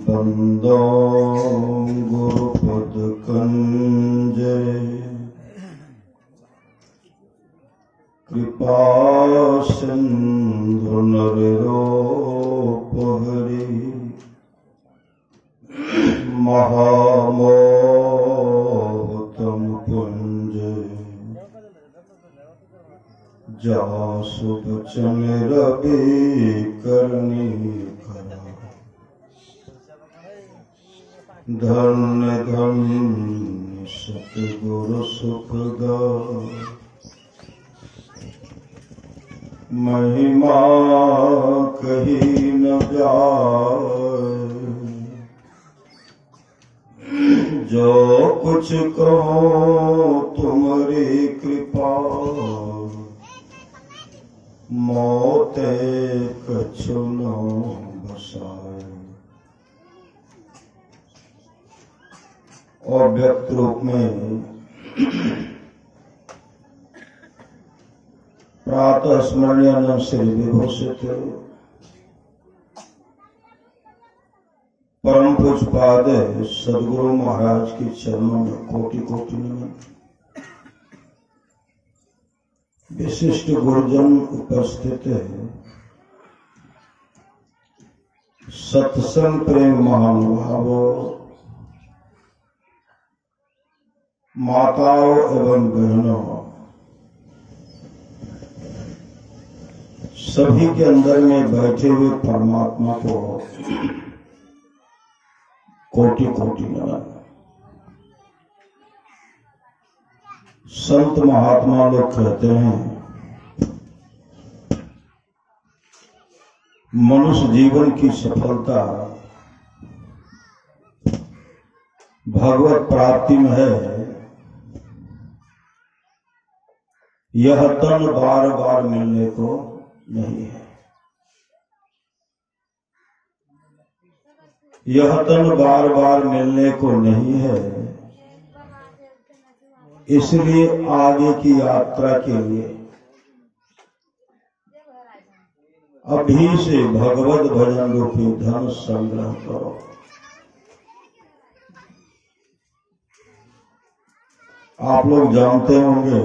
बंदो गुरुपद कंजे कृपा सिंधु नरोपहरि महामोहतम पुंज जासु बचन रवि करनी करा धन्य धन्य सतगुरु सुख गा महिमा कही न जाए जो कुछ कहो तुम्हारी कृपा मोते कछु न बसाए। और व्यक्त रूप में प्रातः स्मरणीय श्री विभूषित परम पूज्यपाद सदगुरु महाराज के चरणों में कोटि कोटि नमन। विशिष्ट गुरुजन उपस्थित है, सत्संग प्रेम महानुभावों, माताओं एवं बहनों, सभी के अंदर में बैठे हुए परमात्मा को कोटि कोटि नमन। संत महात्मा लोग कहते हैं मनुष्य जीवन की सफलता भगवत प्राप्ति में है। यह तन बार बार मिलने को नहीं है। यह तन बार बार मिलने को नहीं है, इसलिए आगे की यात्रा के लिए अभी से भगवत भजन रूपी धन संग्रह करो। आप लोग जानते होंगे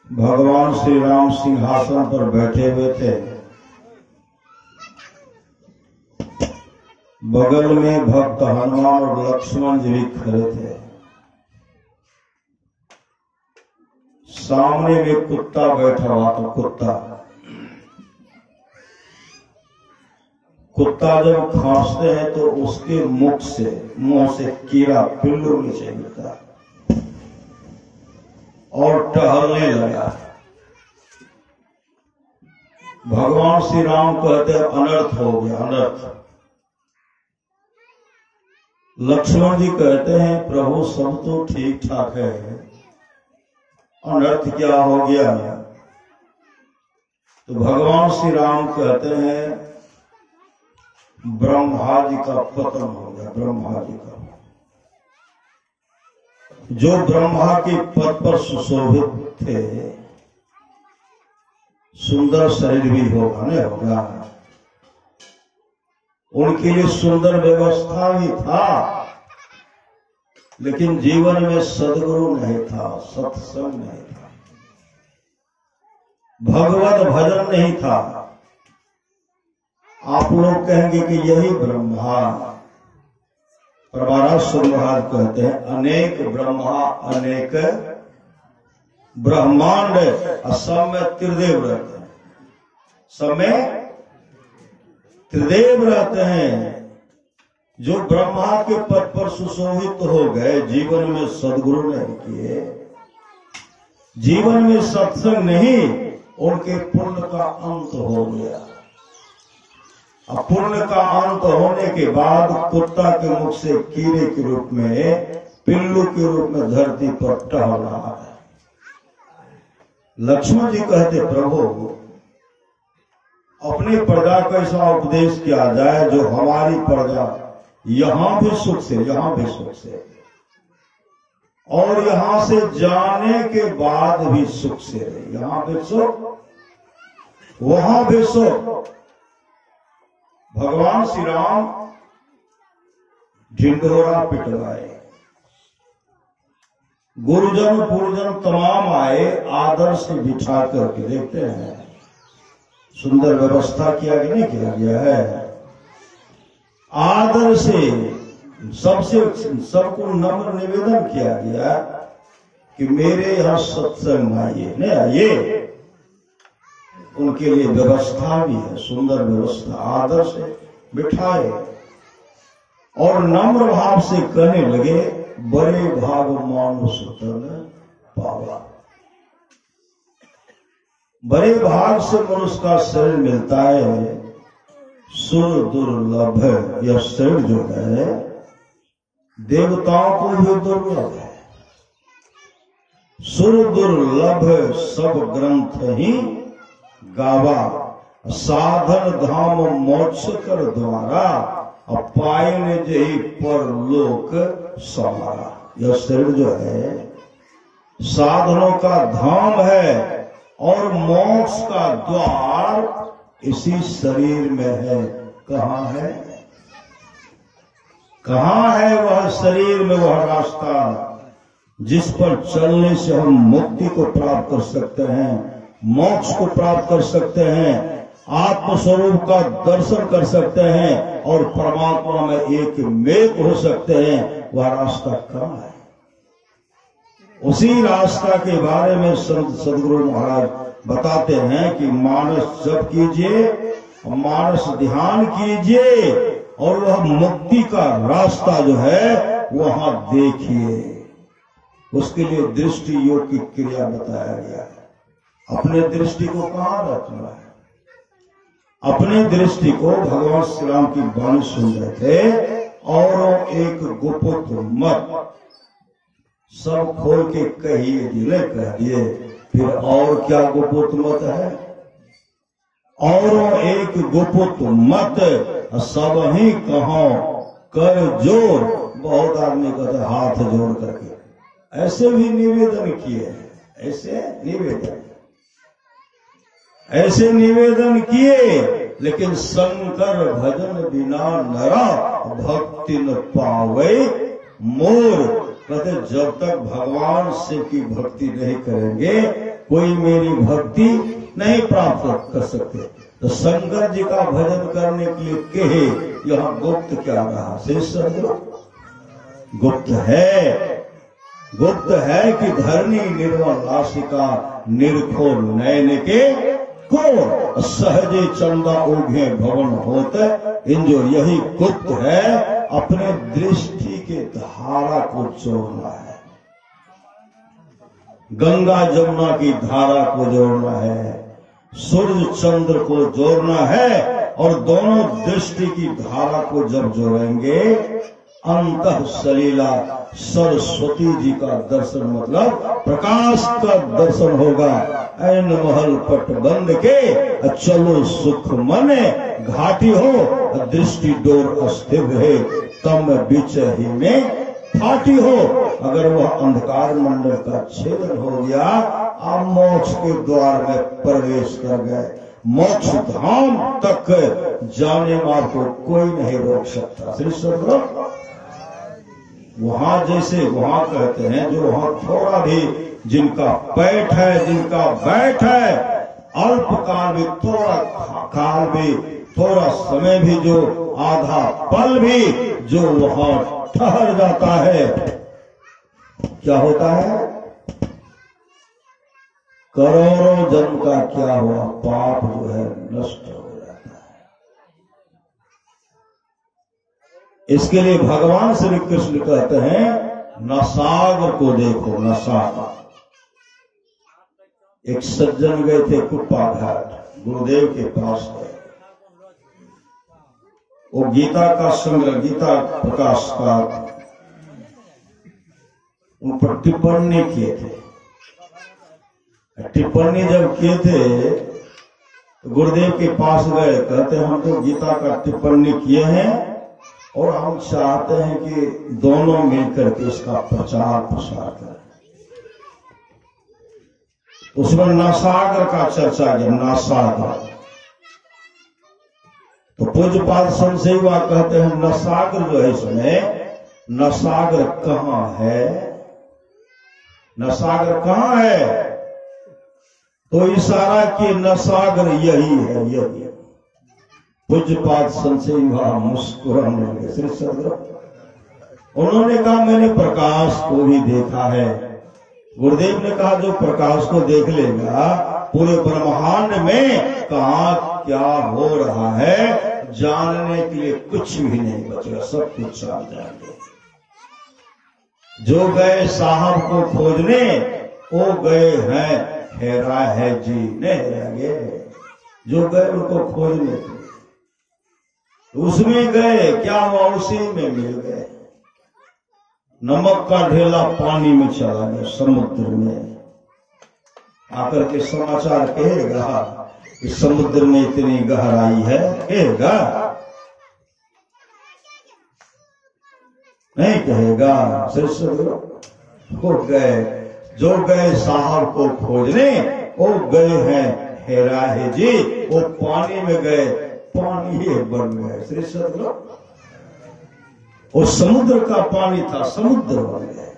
भगवान श्री राम सिंहासन पर बैठे हुए थे, बगल में भक्त हनुमान और लक्ष्मण जी भी खड़े थे। सामने में कुत्ता बैठा हुआ था। कुत्ता जब खांसते हैं तो उसके मुंह से कीड़ा पिल्लू नीचे गिरता और टहलने लगा। भगवान श्री राम कहते हैं अनर्थ हो गया, अनर्थ। लक्ष्मण जी कहते हैं प्रभु सब तो ठीक ठाक है, अनर्थ क्या हो गया? तो भगवान श्री राम कहते हैं ब्रह्मा जी का पतन हो गया। ब्रह्मा जी का जो ब्रह्मा के पद पर सुशोभित थे, सुंदर शरीर भी होगा, उनके लिए सुंदर व्यवस्था भी था, लेकिन जीवन में सद्गुरु नहीं था, सत्संग नहीं था, भगवत भजन नहीं था। आप लोग कहेंगे कि यही ब्रह्मा, परमाराश्वर महाराज कहते हैं अनेक ब्रह्मा अनेक ब्रह्मांड, सब में त्रिदेव रहते हैं, सब में त्रिदेव रहते हैं। जो ब्रह्मा के पद पर सुशोभित हो गए, जीवन में सद्गुरु नहीं किए, जीवन में सत्संग नहीं, उनके पुण्य का अंत हो गया। अब पुण्य का अंत होने के बाद कुत्ता के मुख से कीड़े के रूप में, पिल्लू के रूप में धरती पर टहल रहा है। लक्ष्मण जी कहते प्रभु अपनी प्रजा को ऐसा उपदेश किया जाए जो हमारी प्रजा यहां भी सुख से, और यहां से जाने के बाद भी सुख से रहे। यहां भी सुख, वहां भी सो भगवान श्री राम ढिंढोरा पिटवाए, गुरुजन पुरजन तमाम आए, आदर से बिठा करके देखते हैं सुंदर व्यवस्था किया कि नहीं किया गया है। आदर से सबको नम्र निवेदन किया गया कि मेरे यहां सत्संग आइए, नहीं आइए। उनके लिए व्यवस्था भी है, सुंदर व्यवस्था, आदर से बिठाए और नम्र भाव से कहने लगे, बड़े भाग मानुष तन पावा। बड़े भाग से मनुष्य का शरीर मिलता है, सुर दुर्लभ है। यह शरीर जो है देवताओं को भी दुर्लभ है। सुर दुर्लभ सब ग्रंथ ही गावा, साधन धाम मोक्ष कर द्वारा, पायन जही परलोक समारा। यह शरीर जो है साधनों का धाम है और मोक्ष का द्वार इसी शरीर में है। कहाँ है? कहाँ है वह शरीर में वह रास्ता जिस पर चलने से हम मुक्ति को प्राप्त कर सकते हैं, मोक्ष को प्राप्त कर सकते हैं, आत्मस्वरूप का दर्शन कर सकते हैं और परमात्मा में एक मेक हो सकते हैं। वह रास्ता कहाँ है? उसी रास्ता के बारे में संत सदगुरु महाराज बताते हैं कि मानस जप कीजिए, मानस ध्यान कीजिए और वह मुक्ति का रास्ता जो है वहां देखिए। उसके लिए दृष्टि योग की क्रिया बताया गया है। अपने दृष्टि को कहाँ रखना है? अपने दृष्टि को भगवान श्री राम की वाणी सुन रहे थे और एक गुप्त मत सब खोल के कहिए, जिले कह दिए। फिर और क्या गुप्त मत है? और एक गुप्त मत सब ही कहो कर जोर। बहुत आदमी कहते हाथ जोड़ करके ऐसे भी निवेदन किए हैं, ऐसे निवेदन किए, लेकिन शंकर भजन बिना नरा भक्ति न पावे मोर। कहते जब तक भगवान शिव की भक्ति नहीं करेंगे कोई मेरी भक्ति नहीं प्राप्त कर सकते। तो शंकर जी का भजन करने के लिए कहे, यहाँ गुप्त क्या रहा? शेष गुप्त है कि धरनी निर्मल नासिका निरखो नयन के को सहजे चंदा उगे भवन होते। इन जो यही गुप्त है, अपने दृष्टि के धारा को जोड़ना है, गंगा जमुना की धारा को जोड़ना है, सूर्य चंद्र को जोड़ना है और दोनों दृष्टि की धारा को जब जोड़ेंगे अंतः सलीला सरस्वती जी का दर्शन, मतलब प्रकाश का दर्शन होगा। ऐन महल पट बंद के चलो सुख मने, घाटी हो दृष्टि डोर अस्थिर है, तम बीच ही में फाटी हो। अगर वह अंधकार मंडल का छेदन हो गया, आप मोक्ष के द्वार में प्रवेश कर गए। मोक्ष धाम तक जाने में आपको कोई नहीं रोक सकता। श्री सदगुरु वहां जैसे वहां कहते हैं, जो वहां थोड़ा भी जिनका पैठ है, जिनका बैठ है, अल्प काल भी, थोड़ा काल भी, थोड़ा समय भी, जो आधा पल भी जो वहां ठहर जाता है, क्या होता है? करोड़ों जन्म का क्या हुआ पाप जो है नष्ट हो जाता है। इसके लिए भगवान श्री कृष्ण कहते हैं, नसागर को देखो, नसागर। एक सज्जन गए थे कुप्पा घाट, गुरुदेव के पास गए। वो गीता का संग्रह, गीता प्रकाश का उन पर टिप्पणी किए थे। टिप्पणी जब किए थे तो गुरुदेव के पास गए, कहते हम तो गीता का टिप्पणी किए हैं और हम चाहते हैं कि दोनों मिलकर के इसका प्रचार प्रसार करें। उसमें नासागर का चर्चा किया, नासागर। पूज्यपाद संशयवा कहते हैं नसागर जो है इसमें, नसागर कहाँ है, नसागर कहाँ है? तो इशारा कि नसागर यही है, यही। पूज्यपाद संशयवा मुस्कुराने लगे। श्री सदगुरु उन्होंने कहा मैंने प्रकाश को भी देखा है। गुरुदेव ने कहा जो प्रकाश को देख लेगा पूरे ब्रह्मांड में कहाँ क्या हो रहा है जानने के लिए कुछ भी नहीं बचेगा, सब कुछ जान जाएंगे। जो गए साहब को खोजने वो गए हैं हेरा है जी, नहीं रह गए। जो गए उनको खोजने के लिए उसमें गए, क्या हुआ उसी में मिल गए। नमक का ढेला पानी में चला गया, समुद्र में आकर के समाचार कहेगा कि समुद्र में इतनी गहराई है, कहेगा नहीं कहेगा। हो गए, जो गए साहब को खोजने वो गए हैं हेरा है जी, वो पानी में गए, पानी ही बन गए। श्री सदगुरु वो समुद्र का पानी था, समुद्र बन गए।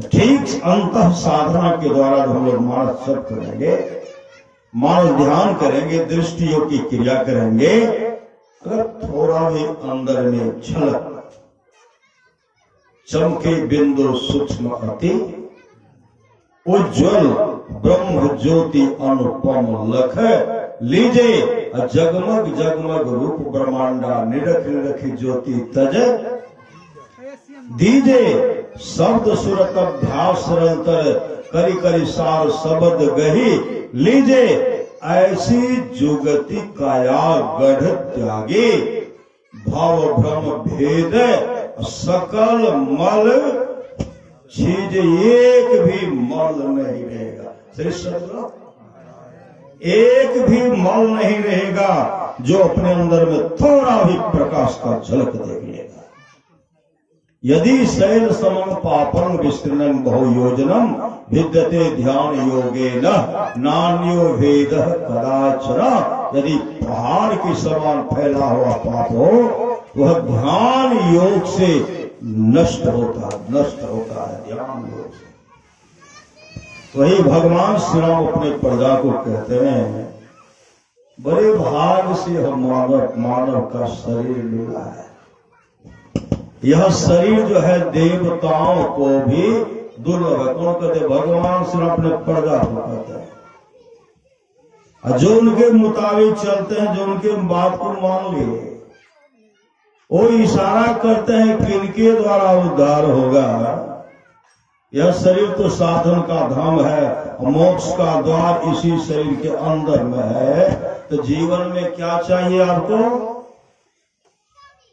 ठीक अंतः साधना के द्वारा हम लोग मानस जप करेंगे, मानस ध्यान करेंगे, दृष्टि योग की क्रिया करेंगे, अगर थोड़ा भी अंदर में झलक चमके बिंदु सूक्ष्म अति उज्ज्वल ब्रह्म ज्योति अनुपम लख लीजे जगमग जगमग रूप ब्रह्मांडा निरख निरख ज्योति तज दीजे शब्द सुरत अभ्यास निरंतर करी करी सार शब्द गही लीजे ऐसी जुगति काया गढ़ त्यागे भाव भ्रम भेद सकल मल चीज एक भी मल नहीं रहेगा। श्री सदगुरु एक भी मल नहीं रहेगा जो अपने अंदर में थोड़ा भी प्रकाश का झलक देख लेगा। यदि शैल समम पापं विस्तृणं बहुयोजनम विद्यते ध्यान योगेन नान्यो भेदः कदाचन। यदि पहाड़ के समान फैला हुआ पाप हो वह ध्यान योग से नष्ट होता है ध्यान योग से। वही भगवान श्री राम अपने प्रजा को कहते हैं बड़े भाग से हम मानव का शरीर मिला है। यह शरीर जो है देवताओं को भी दुर्लभ है। कौन कहते? भगवान श्री राम अपने प्रजा को कहते हैं। जो उनके मुताबिक चलते हैं, जो उनके बात को मान लिए, वो इशारा करते हैं कि इनके द्वारा उद्धार होगा। यह शरीर तो साधन का धाम है, मोक्ष का द्वार इसी शरीर के अंदर में है। तो जीवन में क्या चाहिए आपको?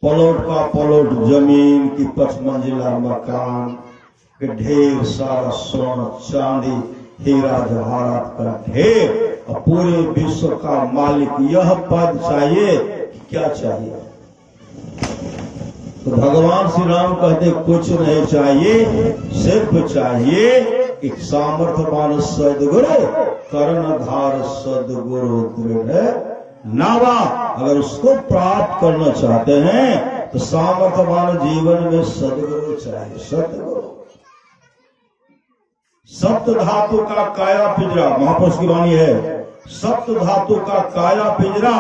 पलोट का पलोट जमीन की 5 मंजिला मकान के ढेर सारा सोना चांदी हीरा जवाहरात का ढेर और पूरे विश्व का मालिक, यह पद चाहिए। क्या चाहिए? तो भगवान श्री राम कहते कुछ नहीं चाहिए, सिर्फ चाहिए एक सामर्थ्यवान सदगुरु कर्णधार सदगुरु दृढ़ नावा। अगर उसको प्राप्त करना चाहते हैं तो सामर्थ्यवान जीवन में सदगुरु चाहिए। सदगुरु सप्त धातु का काया पिंजरा, महापुरुष की वाणी है। सप्त धातु का काया पिंजरा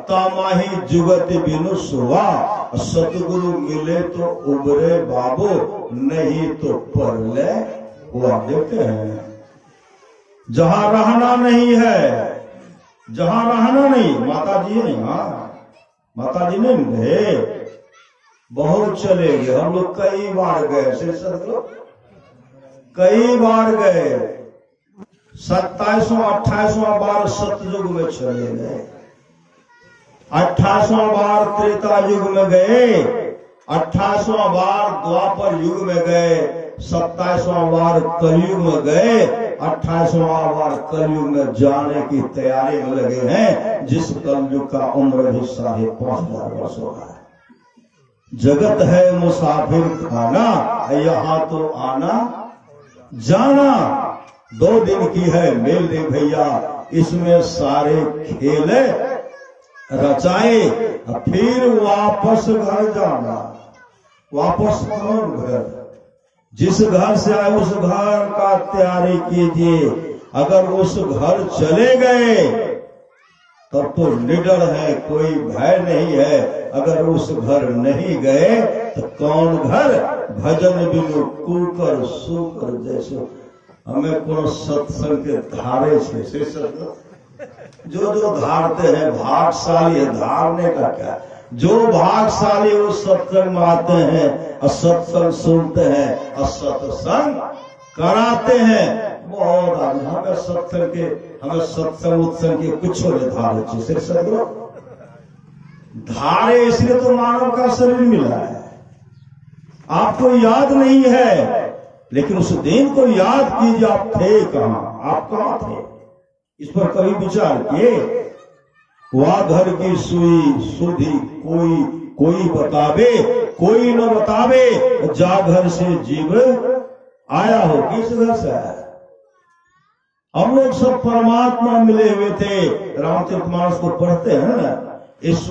तामाही जुगत बिनु सुवा। सतगुरु मिले तो उबरे बाबू, नहीं तो परले हुआ। देखते हैं जहां रहना नहीं है, जहां रहना नहीं, माता जी नहीं, माता जी नहीं मिले, बहुत चले गए। हम लोग कई बार गए, सदगुरु कई बार गए। 27वां 28वां बार सतयुग में चले गए, 28वां बार त्रेता युग में गए, 28वां बार द्वापर युग में गए, 27वां बार कलयुग में गए, 28वां बार कलयुग में जाने की तैयारी में लगे हैं। जिस कलयुग का उम्र भी 5,500 वर्ष हो रहा है। जगत है मुसाफिर खाना, यहाँ तो आना जाना। 2 दिन की है मेल रे भैया, इसमें सारे खेल रचाए और फिर वापस घर जाना। वापस कौन घर? जिस घर से आए उस घर का तैयारी कीजिए। अगर उस घर चले गए तब तो निडर है, कोई भय नहीं है। अगर उस घर नहीं गए तो कौन घर? भजन बिनु कुकर सुकर जैसे। हमें कोनो सत्संग के धारे से जो धारते हैं भागशाली है। धारने का क्या? जो भागशाली उस सत्संग में आते हैं और सत्संग सुनते हैं और सत्संग कराते हैं। बहुत आदमी हमें सत्संग उत्संग के कुछ नहीं धारे चीज सदगुरु धारे, इसलिए तो मानव का शरीर मिला है। आपको याद नहीं है, लेकिन उस दिन को याद कीजिए। आप थे कहां? आप कहां थे? इस पर कभी विचार किए? वह घर की सुई सुधी कोई बतावे, कोई न बतावे। जा घर से जीव आया हो, किस घर से आया? हम लोग सब परमात्मा मिले हुए थे। रामचरितमानस को पढ़ते हैं ना, इस